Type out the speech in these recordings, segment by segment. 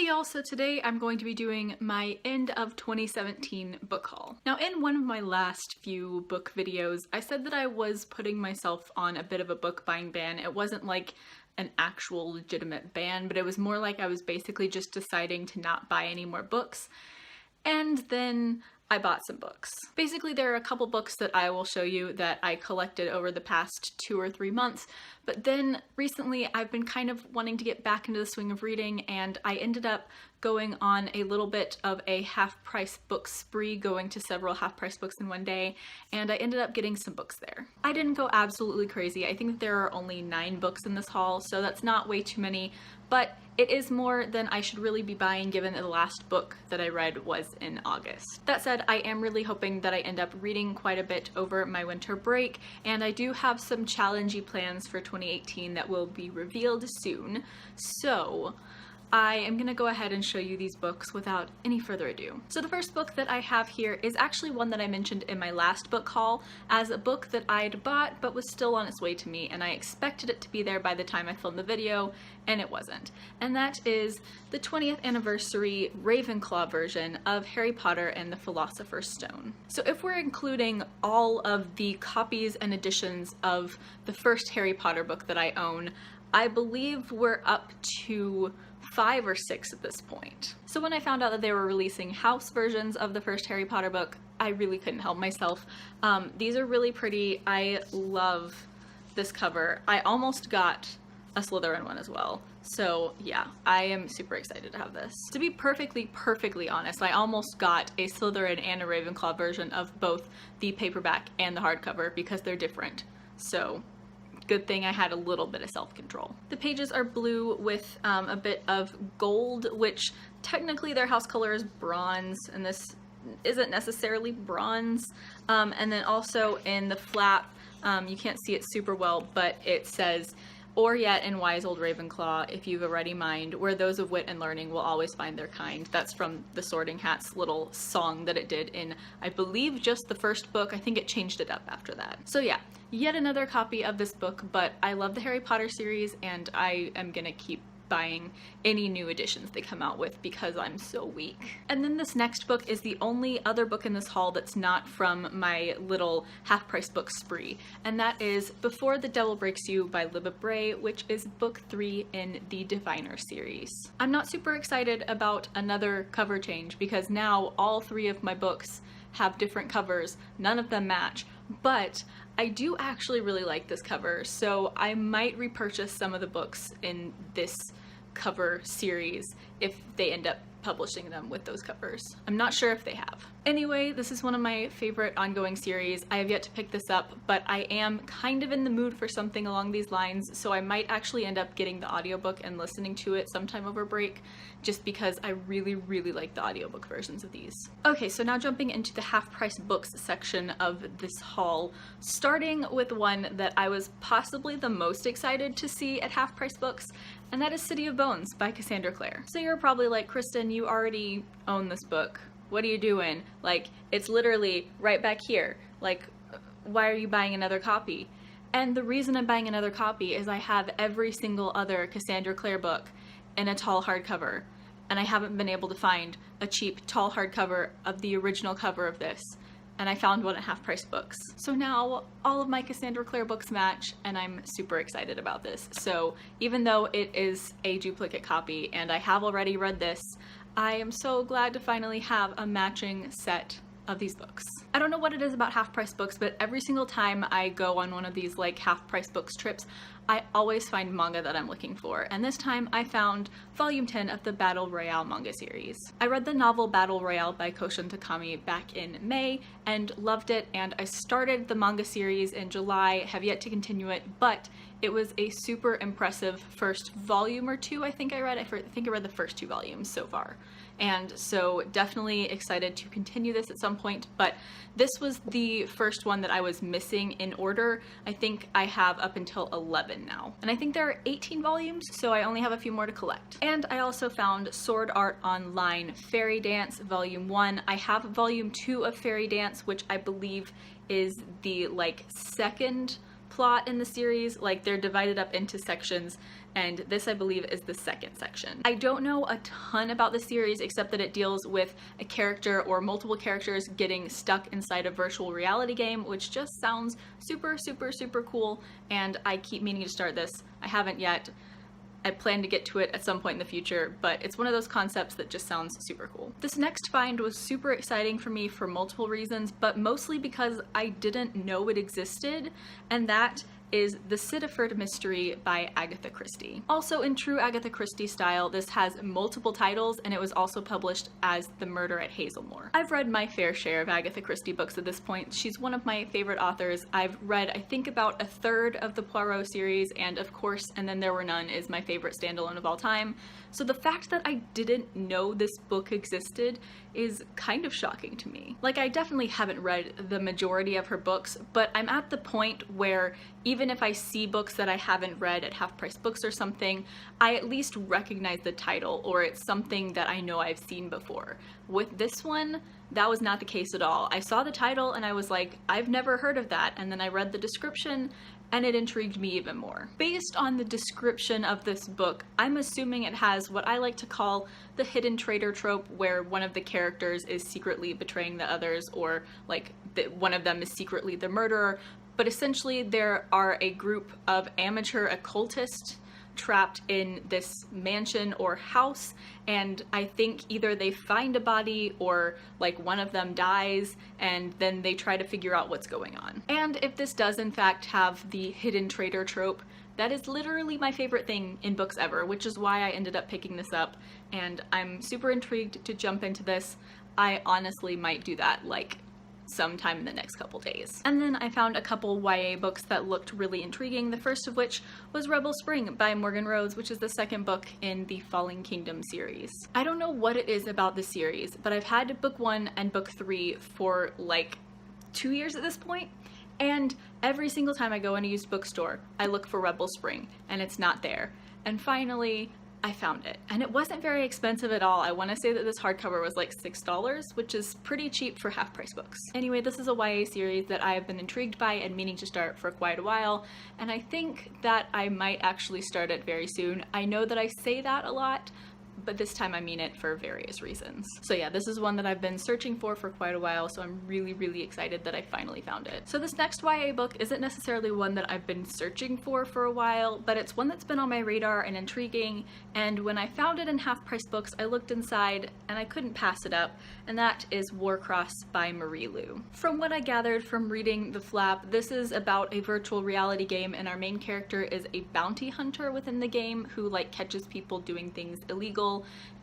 y'all, so today I'm going to be doing my end of 2017 book haul. Now, in one of my last few book videos, I said that I was putting myself on a bit of a book buying ban. It wasn't like an actual legitimate ban, but it was more like I was basically just deciding to not buy any more books. And then I bought some books. Basically, there are a couple books that I will show you that I collected over the past 2 or 3 months, but then recently I've been kind of wanting to get back into the swing of reading, and I ended up going on a little bit of a half-price book spree, going to several half-price books in one day, and I ended up getting some books there. I didn't go absolutely crazy. I think that there are only 9 books in this haul, so that's not way too many, but it is more than I should really be buying given that the last book that I read was in August. That said, I am really hoping that I end up reading quite a bit over my winter break, and I do have some challengey plans for 2018 that will be revealed soon. So I am gonna go ahead and show you these books without any further ado. So the first book that I have here is actually one that I mentioned in my last book haul as a book that I'd bought but was still on its way to me, and I expected it to be there by the time I filmed the video, and it wasn't. And that is the 20th anniversary Ravenclaw version of Harry Potter and the Philosopher's Stone. So if we're including all of the copies and editions of the first Harry Potter book that I own, I believe we're up to 5 or 6 at this point. So when I found out that they were releasing house versions of the first Harry Potter book, I really couldn't help myself. These are really pretty. I love this cover. I almost got a Slytherin one as well. So yeah, I am super excited to have this. To be perfectly honest, I almost got a Slytherin and a Ravenclaw version of both the paperback and the hardcover because they're different. So good thing I had a little bit of self-control. The pages are blue with a bit of gold, which technically their house color is bronze, and this isn't necessarily bronze. And then also in the flap, you can't see it super well, but it says, "Or yet in wise old Ravenclaw, if you've a ready mind, where those of wit and learning will always find their kind." That's from the Sorting Hat's little song that it did in, I believe, just the first book. I think it changed it up after that. So yeah, yet another copy of this book, but I love the Harry Potter series, and I am gonna keep buying any new editions they come out with because I'm so weak. And then this next book is the only other book in this haul that's not from my little half-price book spree, and that is Before the Devil Breaks You by Libba Bray, which is book 3 in the Diviner series. I'm not super excited about another cover change because now all 3 of my books have different covers, none of them match, but I do actually really like this cover, so I might repurchase some of the books in this cover series if they end up publishing them with those covers. I'm not sure if they have. Anyway, this is one of my favorite ongoing series. I have yet to pick this up, but I am kind of in the mood for something along these lines, so I might actually end up getting the audiobook and listening to it sometime over break, just because I really like the audiobook versions of these. Okay, so now jumping into the half-price books section of this haul, starting with one that I was possibly the most excited to see at half-price books, and that is City of Bones by Cassandra Clare. So you're probably like, Kristen, you already own this book. What are you doing? Like, it's literally right back here. Like, why are you buying another copy? And the reason I'm buying another copy is I have every single other Cassandra Clare book in a tall hardcover, and I haven't been able to find a cheap tall hardcover of the original cover of this, and I found one at half-price books. So now all of my Cassandra Clare books match, and I'm super excited about this. So even though it is a duplicate copy and I have already read this, I am so glad to finally have a matching set of these books. I don't know what it is about half-price books, but every single time I go on one of these like half-price books trips, I always find manga that I'm looking for, and this time I found volume 10 of the Battle Royale manga series. I read the novel Battle Royale by Koshin Takami back in May and loved it, and I started the manga series in July, have yet to continue it, but it was a super impressive first volume or 2 I think I read. I think I read the first 2 volumes so far. And so definitely excited to continue this at some point, but this was the first one that I was missing in order. I think I have up until 11 now. And I think there are 18 volumes, so I only have a few more to collect. And I also found Sword Art Online Fairy Dance Volume 1. I have Volume 2 of Fairy Dance, which I believe is the like second plot in the series. Like, they're divided up into sections, and this I believe is the second section. I don't know a ton about the series except that it deals with a character or multiple characters getting stuck inside a virtual reality game, which just sounds super, super, super cool, and I keep meaning to start this. I haven't yet. I plan to get to it at some point in the future, but it's one of those concepts that just sounds super cool. This next find was super exciting for me for multiple reasons, but mostly because I didn't know it existed, and that is The Sittaford Mystery by Agatha Christie. Also, in true Agatha Christie style, this has multiple titles, and it was also published as The Murder at Hazelmoor. I've read my fair share of Agatha Christie books at this point. She's one of my favorite authors. I've read, I think, about a third of the Poirot series, and of course, And Then There Were None is my favorite standalone of all time. So the fact that I didn't know this book existed is kind of shocking to me. Like, I definitely haven't read the majority of her books, but I'm at the point where even if I see books that I haven't read at Half Price Books or something, I at least recognize the title, or it's something that I know I've seen before. With this one, that was not the case at all. I saw the title and I was like, I've never heard of that, and then I read the description and it intrigued me even more. Based on the description of this book, I'm assuming it has what I like to call the hidden traitor trope, where one of the characters is secretly betraying the others, or like one of them is secretly the murderer. But essentially there are a group of amateur occultists trapped in this mansion or house, and I think either they find a body or like one of them dies, and then they try to figure out what's going on. And if this does in fact have the hidden traitor trope, that is literally my favorite thing in books ever, which is why I ended up picking this up, and I'm super intrigued to jump into this. I honestly might do that like sometime in the next couple days. And then I found a couple YA books that looked really intriguing, the first of which was Rebel Spring by Morgan Rhodes, which is the second book in the Falling Kingdom series. I don't know what it is about the series, but I've had book 1 and book 3 for like 2 years at this point, and every single time I go in a used bookstore, I look for Rebel Spring, and it's not there. And finally, I found it, and it wasn't very expensive at all. I want to say that this hardcover was like $6, which is pretty cheap for Half Price Books. Anyway, this is a YA series that I have been intrigued by and meaning to start for quite a while, and I think that I might actually start it very soon. I know that I say that a lot, but this time I mean it for various reasons. So yeah, this is one that I've been searching for quite a while, so I'm really, really excited that I finally found it. So this next YA book isn't necessarily one that I've been searching for a while, but it's one that's been on my radar and intriguing, and when I found it in Half Price Books, I looked inside and I couldn't pass it up, and that is Warcross by Marie Lu. From what I gathered from reading the flap, this is about a virtual reality game, and our main character is a bounty hunter within the game who like catches people doing things illegal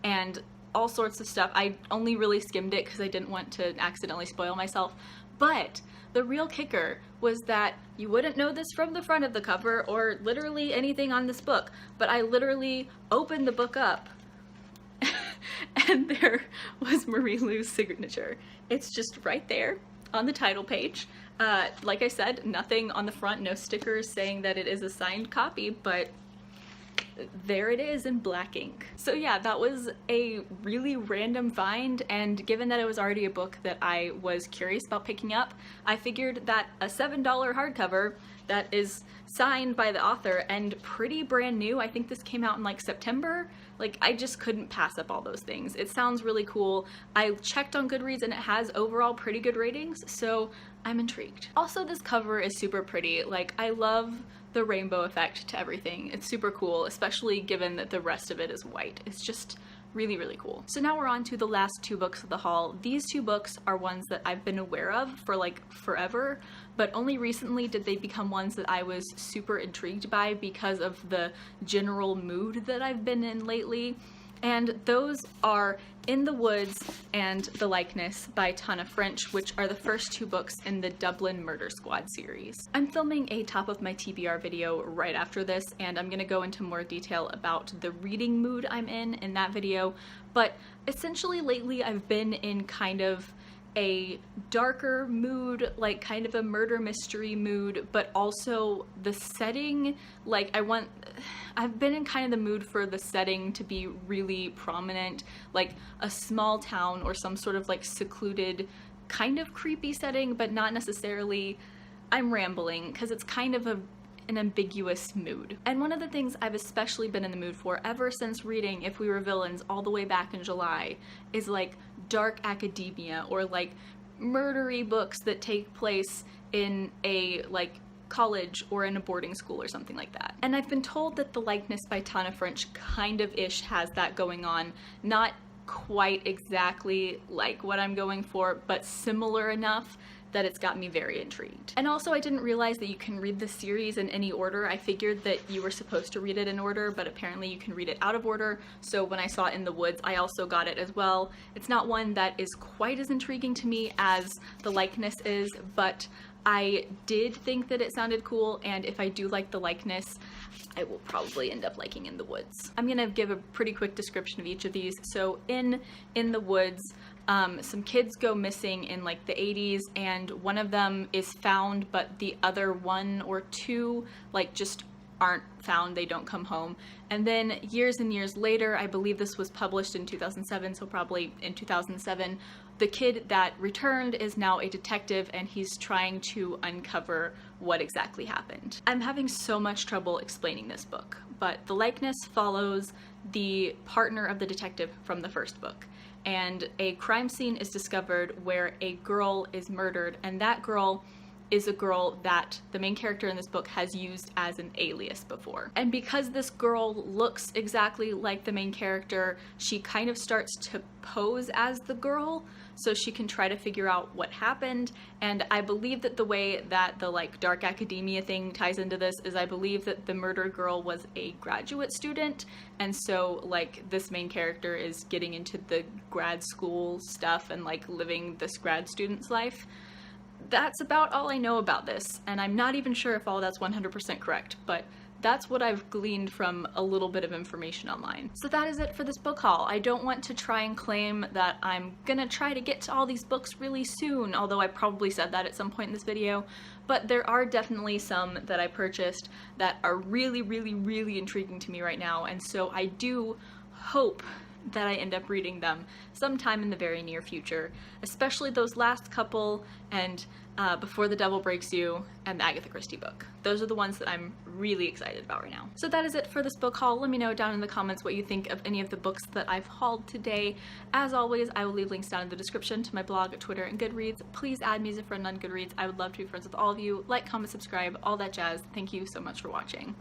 and all sorts of stuff. I only really skimmed it because I didn't want to accidentally spoil myself, but the real kicker was that you wouldn't know this from the front of the cover or literally anything on this book, but I literally opened the book up and there was Marie Lu's signature. It's just right there on the title page. Like I said, nothing on the front, no stickers saying that it is a signed copy, but there it is in black ink. So yeah, that was a really random find, and given that it was already a book that I was curious about picking up, I figured that a $7 hardcover that is signed by the author and pretty brand new, I think this came out in like September, like I just couldn't pass up all those things. It sounds really cool. I checked on Goodreads and it has overall pretty good ratings, so I'm intrigued. Also, this cover is super pretty. Like, I love the rainbow effect to everything. It's super cool, especially given that the rest of it is white. It's just really, really cool. So now we're on to the last two books of the haul. These two books are ones that I've been aware of for like forever, but only recently did they become ones that I was super intrigued by because of the general mood that I've been in lately. And those are In the Woods and The Likeness by Tana French, which are the first two books in the Dublin Murder Squad series. I'm filming a top of my TBR video right after this, and I'm gonna go into more detail about the reading mood I'm in that video, but essentially lately I've been in kind of a darker mood, like kind of a murder mystery mood, but also the setting, like I've been in kind of the mood for the setting to be really prominent, like a small town or some sort of like secluded, kind of creepy setting, but not necessarily. I'm rambling because it's kind of an ambiguous mood. And one of the things I've especially been in the mood for ever since reading If We Were Villains all the way back in July is like dark academia, or like murdery books that take place in a like college or in a boarding school or something like that. And I've been told that The Likeness by Tana French kind of ish has that going on. Not quite exactly like what I'm going for, but similar enough that it's got me very intrigued. And also, I didn't realize that you can read the series in any order. I figured that you were supposed to read it in order, but apparently you can read it out of order. So when I saw In the Woods, I also got it as well. It's not one that is quite as intriguing to me as The Likeness is, but I did think that it sounded cool, and if I do like The Likeness, I will probably end up liking In the Woods. I'm gonna give a pretty quick description of each of these. So in the Woods, some kids go missing in like the 80s, and one of them is found, but the other one or two like just aren't found, they don't come home. And then years and years later, I believe this was published in 2007, so probably in 2007, the kid that returned is now a detective, and he's trying to uncover what exactly happened. I'm having so much trouble explaining this book, but The Likeness follows the partner of the detective from the first book, and a crime scene is discovered where a girl is murdered, and that girl is a girl that the main character in this book has used as an alias before. And because this girl looks exactly like the main character, she kind of starts to pose as the girl so she can try to figure out what happened. And I believe that the way that the like dark academia thing ties into this is I believe that the murdered girl was a graduate student, and so like this main character is getting into the grad school stuff and like living this grad student's life. That's about all I know about this, and I'm not even sure if all that's 100% correct, but that's what I've gleaned from a little bit of information online. So that is it for this book haul. I don't want to try and claim that I'm gonna try to get to all these books really soon, although I probably said that at some point in this video, but there are definitely some that I purchased that are really, really, really intriguing to me right now, and so I do hope that I end up reading them sometime in the very near future, especially those last couple and Before the Devil Breaks You and the Agatha Christie book. Those are the ones that I'm really excited about right now. So that is it for this book haul. Let me know down in the comments what you think of any of the books that I've hauled today. As always, I will leave links down in the description to my blog, Twitter, and Goodreads. Please add me as a friend on Goodreads. I would love to be friends with all of you. Like, comment, subscribe, all that jazz. Thank you so much for watching.